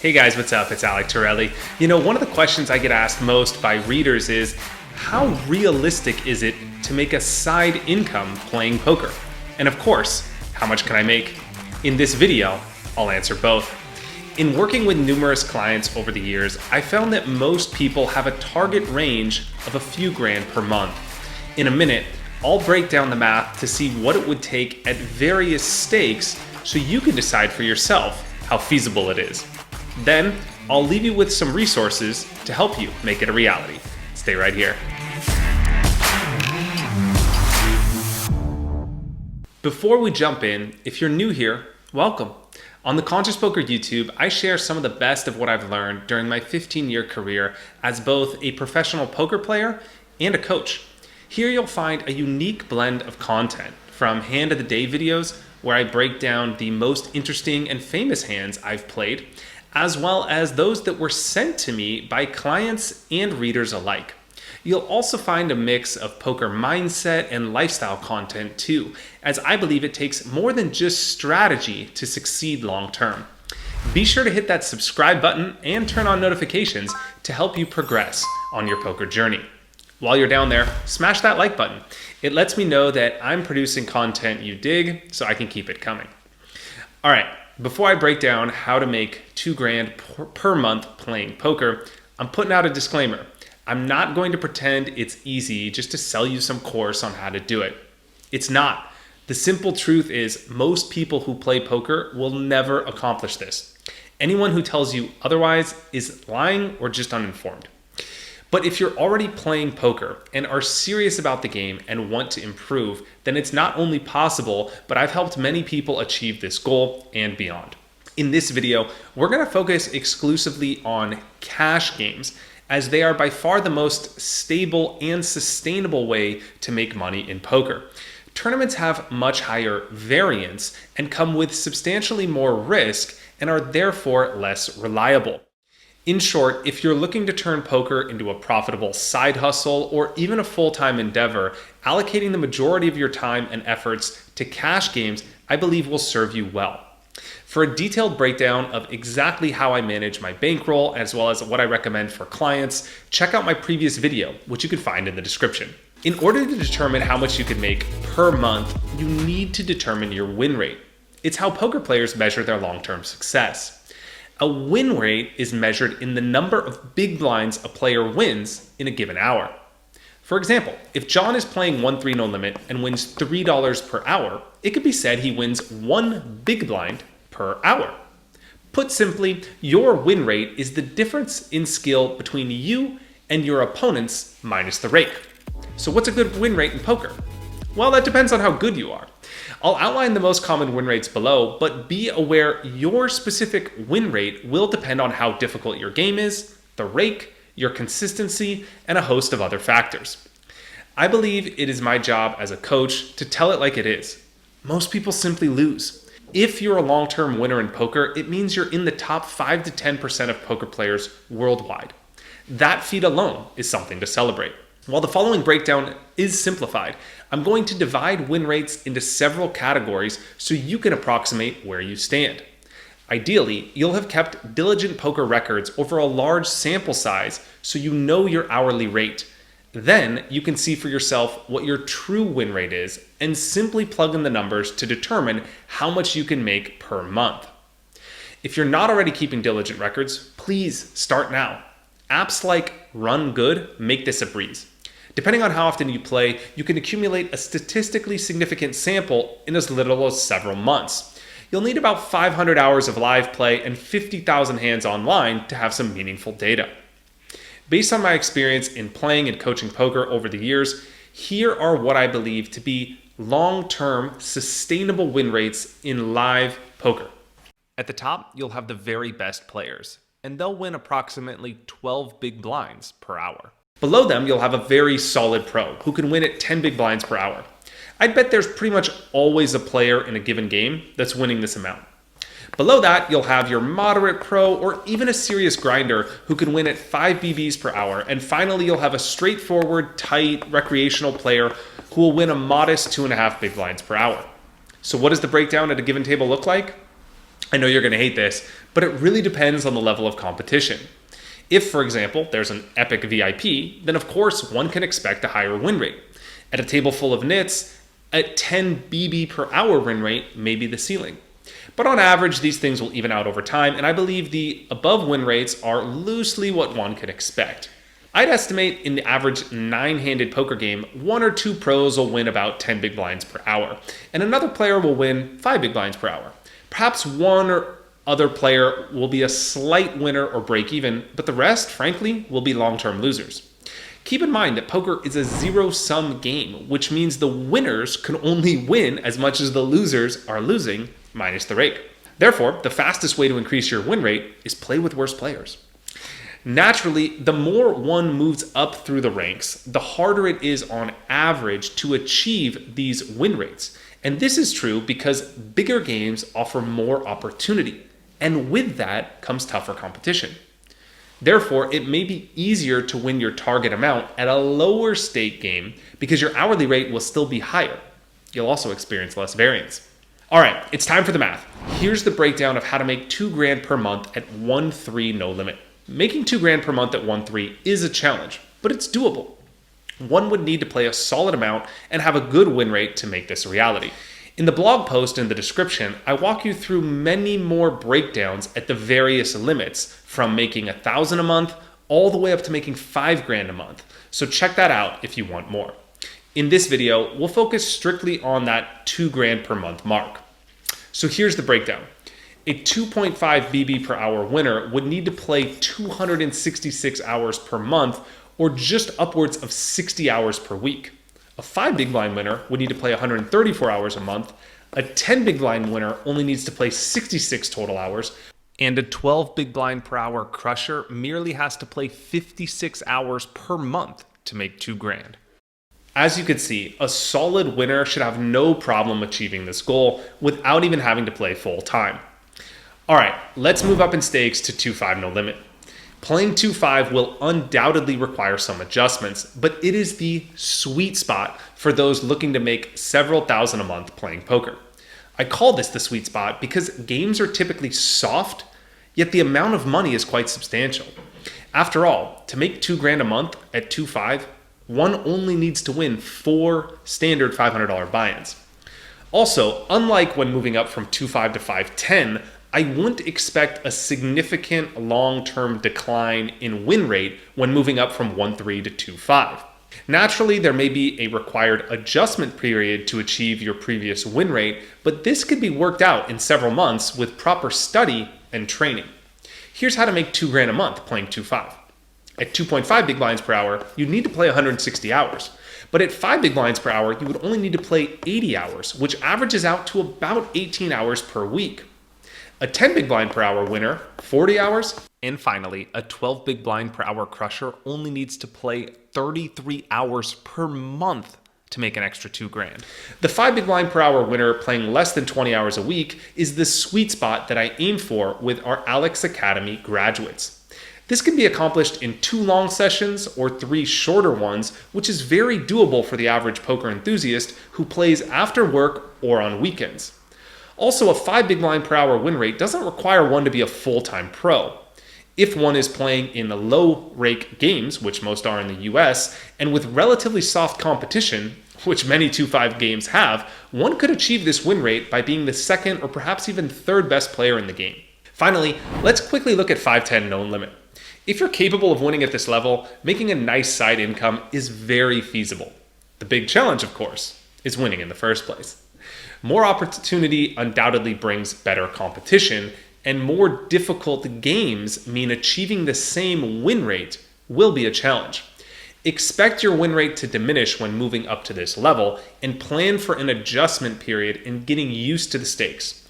Hey guys, what's up? It's Alec Torelli. One of the questions I get asked most by readers is, how realistic is it to make a side income playing poker? And of course, how much can I make? In this video, I'll answer both. In working with numerous clients over the years, I found that most people have a target range of a few grand per month. In a minute, I'll break down the math to see what it would take at various stakes so you can decide for yourself how feasible it is. Then, I'll leave you with some resources to help you make it a reality. Stay right here. Before we jump in, if you're new here, welcome. On the Conscious Poker YouTube, I share some of the best of what I've learned during my 15-year career as both a professional poker player and a coach. Here you'll find a unique blend of content, from hand of the day videos, where I break down the most interesting and famous hands I've played, as well as those that were sent to me by clients and readers alike. You'll also find a mix of poker mindset and lifestyle content too, as I believe it takes more than just strategy to succeed long term. Be sure to hit that subscribe button and turn on notifications to help you progress on your poker journey. While you're down there, smash that like button. It lets me know that I'm producing content you dig, so I can keep it coming. All right, before I break down how to make $2,000 per month playing poker, I'm putting out a disclaimer. I'm not going to pretend it's easy just to sell you some course on how to do it. It's not. The simple truth is most people who play poker will never accomplish this. Anyone who tells you otherwise is lying or just uninformed. But if you're already playing poker and are serious about the game and want to improve, then it's not only possible, but I've helped many people achieve this goal and beyond. In this video, we're going to focus exclusively on cash games, as they are by far the most stable and sustainable way to make money in poker. Tournaments have much higher variance and come with substantially more risk and are therefore less reliable. In short, if you're looking to turn poker into a profitable side hustle or even a full-time endeavor, allocating the majority of your time and efforts to cash games, I believe will serve you well. For a detailed breakdown of exactly how I manage my bankroll, as well as what I recommend for clients, check out my previous video, which you can find in the description. In order to determine how much you can make per month, you need to determine your win rate. It's how poker players measure their long-term success. A win rate is measured in the number of big blinds a player wins in a given hour. For example, if John is playing 1-3 no limit and wins $3 per hour, it could be said he wins one big blind per hour. Put simply, your win rate is the difference in skill between you and your opponents minus the rake. So what's a good win rate in poker? Well, that depends on how good you are. I'll outline the most common win rates below, but be aware your specific win rate will depend on how difficult your game is, the rake, your consistency, and a host of other factors. I believe it is my job as a coach to tell it like it is. Most people simply lose. If you're a long-term winner in poker, it means you're in the top 5 to 10% of poker players worldwide. That feat alone is something to celebrate. While the following breakdown is simplified, I'm going to divide win rates into several categories so you can approximate where you stand. Ideally, you'll have kept diligent poker records over a large sample size so you know your hourly rate. Then you can see for yourself what your true win rate is and simply plug in the numbers to determine how much you can make per month. If you're not already keeping diligent records, please start now. Apps like Run Good make this a breeze. Depending on how often you play, you can accumulate a statistically significant sample in as little as several months. You'll need about 500 hours of live play and 50,000 hands online to have some meaningful data. Based on my experience in playing and coaching poker over the years, here are what I believe to be long-term sustainable win rates in live poker. At the top, you'll have the very best players, and they'll win approximately 12 big blinds per hour. Below them, you'll have a very solid pro who can win at 10 big blinds per hour. I'd bet there's pretty much always a player in a given game that's winning this amount. Below that, you'll have your moderate pro or even a serious grinder who can win at 5 BBs per hour. And finally, you'll have a straightforward, tight, recreational player who will win a modest 2.5 big blinds per hour. So what does the breakdown at a given table look like? I know you're going to hate this, but it really depends on the level of competition. If, for example, there's an epic VIP, then of course one can expect a higher win rate. At a table full of nits, a 10 BB per hour win rate may be the ceiling. But on average, these things will even out over time, and I believe the above win rates are loosely what one could expect. I'd estimate in the average 9-handed poker game, 1 or 2 pros will win about 10 big blinds per hour, and another player will win 5 big blinds per hour. Perhaps one or other player will be a slight winner or break even, but the rest, frankly, will be long-term losers. Keep in mind that poker is a zero-sum game, which means the winners can only win as much as the losers are losing, minus the rake. Therefore, the fastest way to increase your win rate is play with worse players. Naturally, the more one moves up through the ranks, the harder it is on average to achieve these win rates. And this is true because bigger games offer more opportunity, and with that comes tougher competition. Therefore, it may be easier to win your target amount at a lower stake game because your hourly rate will still be higher. You'll also experience less variance. All right, it's time for the math. Here's the breakdown of how to make $2,000 per month at 1-3 no limit. Making $2,000 per month at 1-3 is a challenge, but it's doable. One would need to play a solid amount and have a good win rate to make this a reality. In the blog post in the description, I walk you through many more breakdowns at the various limits, from making $1,000 a month all the way up to making $5,000 a month. So check that out if you want more. In this video, we'll focus strictly on that $2,000 per month mark. So here's the breakdown. A 2.5 BB per hour winner would need to play 266 hours per month, or just upwards of 60 hours per week. A 5 big blind winner would need to play 134 hours a month. A 10 big blind winner only needs to play 66 total hours. And a 12 big blind per hour crusher merely has to play 56 hours per month to make $2,000. As you can see, a solid winner should have no problem achieving this goal without even having to play full time. All right, let's move up in stakes to 2-5 no limit. Playing 2-5 will undoubtedly require some adjustments, but it is the sweet spot for those looking to make several thousand a month playing poker. I call this the sweet spot because games are typically soft, yet the amount of money is quite substantial. After all, to make $2,000 a month at 2-5, one only needs to win 4 standard $500 buy-ins. Also, unlike when moving up from 2-5 to 5-10, I wouldn't expect a significant long-term decline in win rate when moving up from 1-3 to 2-5. Naturally, there may be a required adjustment period to achieve your previous win rate, but this could be worked out in several months with proper study and training. Here's how to make $2,000 a month playing 2-5. At 2.5 big blinds per hour, you'd need to play 160 hours. But at 5 big blinds per hour, you would only need to play 80 hours, which averages out to about 18 hours per week. A 10 big blind per hour winner, 40 hours. And finally, a 12 big blind per hour crusher only needs to play 33 hours per month to make an extra $2,000. The 5 big blind per hour winner playing less than 20 hours a week is the sweet spot that I aim for with our Alec's Academy graduates. This can be accomplished in 2 long sessions or 3 shorter ones, which is very doable for the average poker enthusiast who plays after work or on weekends. Also, a 5 big blind per hour win rate doesn't require one to be a full-time pro. If one is playing in the low rake games, which most are in the US, and with relatively soft competition, which many 2-5 games have, one could achieve this win rate by being the second or perhaps even third best player in the game. Finally, let's quickly look at 5-10 no limit. If you're capable of winning at this level, making a nice side income is very feasible. The big challenge, of course, is winning in the first place. More opportunity undoubtedly brings better competition, and more difficult games mean achieving the same win rate will be a challenge. Expect your win rate to diminish when moving up to this level, and plan for an adjustment period in getting used to the stakes.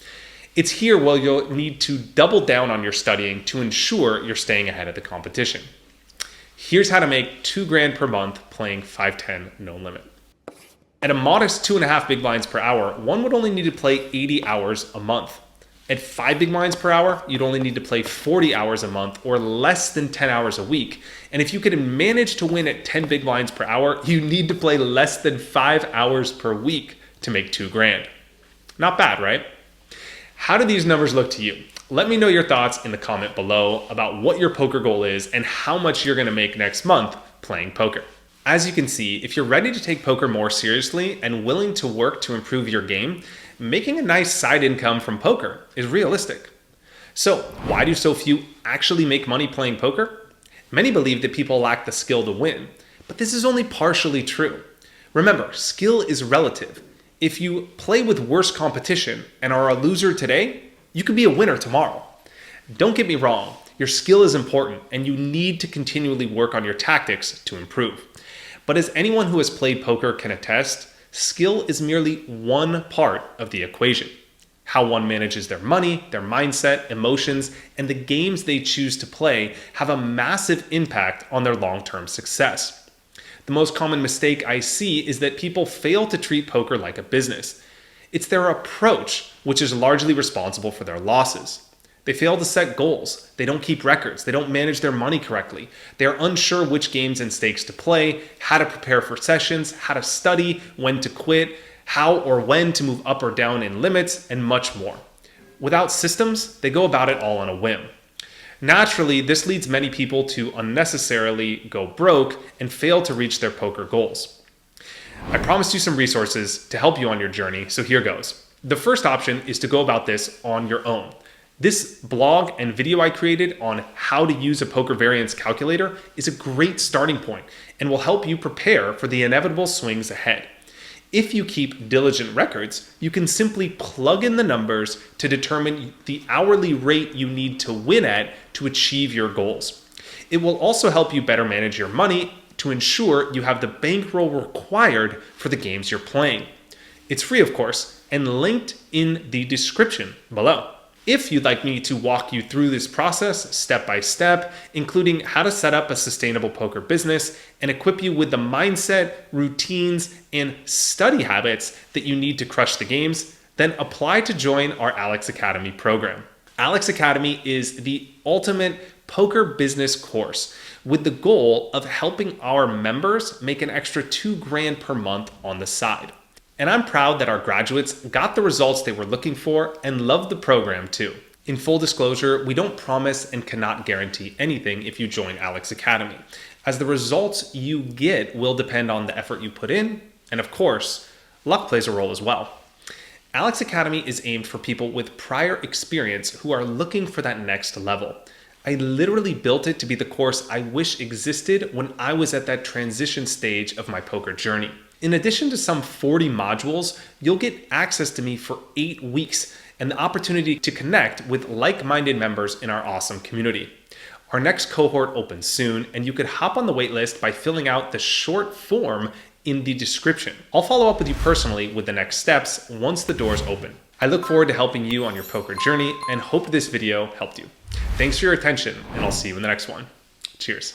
It's here where you'll need to double down on your studying to ensure you're staying ahead of the competition. Here's how to make $2,000 per month playing 5-10 no limit. At a modest 2.5 big blinds per hour, one would only need to play 80 hours a month. At 5 big blinds per hour, you'd only need to play 40 hours a month or less than 10 hours a week. And if you could manage to win at 10 big blinds per hour, you need to play less than 5 hours per week to make $2,000. Not bad, right? How do these numbers look to you? Let me know your thoughts in the comment below about what your poker goal is and how much you're going to make next month playing poker. As you can see, if you're ready to take poker more seriously and willing to work to improve your game, making a nice side income from poker is realistic. So, why do so few actually make money playing poker? Many believe that people lack the skill to win, but this is only partially true. Remember, skill is relative. If you play with worse competition and are a loser today, you could be a winner tomorrow. Don't get me wrong, your skill is important and you need to continually work on your tactics to improve. But as anyone who has played poker can attest, skill is merely one part of the equation. How one manages their money, their mindset, emotions, and the games they choose to play have a massive impact on their long-term success. The most common mistake I see is that people fail to treat poker like a business. It's their approach which is largely responsible for their losses. They fail to set goals. They don't keep records. They don't manage their money correctly. They are unsure which games and stakes to play, how to prepare for sessions, how to study, when to quit, how or when to move up or down in limits, and much more. Without systems, they go about it all on a whim. Naturally, this leads many people to unnecessarily go broke and fail to reach their poker goals. I promised you some resources to help you on your journey, so here goes. The first option is to go about this on your own. This blog and video I created on how to use a poker variance calculator is a great starting point and will help you prepare for the inevitable swings ahead. If you keep diligent records, you can simply plug in the numbers to determine the hourly rate you need to win at to achieve your goals. It will also help you better manage your money to ensure you have the bankroll required for the games you're playing. It's free, of course, and linked in the description below. If you'd like me to walk you through this process step by step, including how to set up a sustainable poker business and equip you with the mindset, routines, and study habits that you need to crush the games, then apply to join our Alec's Academy program. Alec's Academy is the ultimate poker business course with the goal of helping our members make an extra $2,000 per month on the side. And I'm proud that our graduates got the results they were looking for and loved the program too. In full disclosure, we don't promise and cannot guarantee anything if you join Alec's Academy, as the results you get will depend on the effort you put in, and of course, luck plays a role as well. Alec's Academy is aimed for people with prior experience who are looking for that next level. I literally built it to be the course I wish existed when I was at that transition stage of my poker journey. In addition to some 40 modules, you'll get access to me for 8 weeks and the opportunity to connect with like-minded members in our awesome community. Our next cohort opens soon, and you could hop on the waitlist by filling out the short form in the description. I'll follow up with you personally with the next steps once the doors open. I look forward to helping you on your poker journey and hope this video helped you. Thanks for your attention, and I'll see you in the next one. Cheers.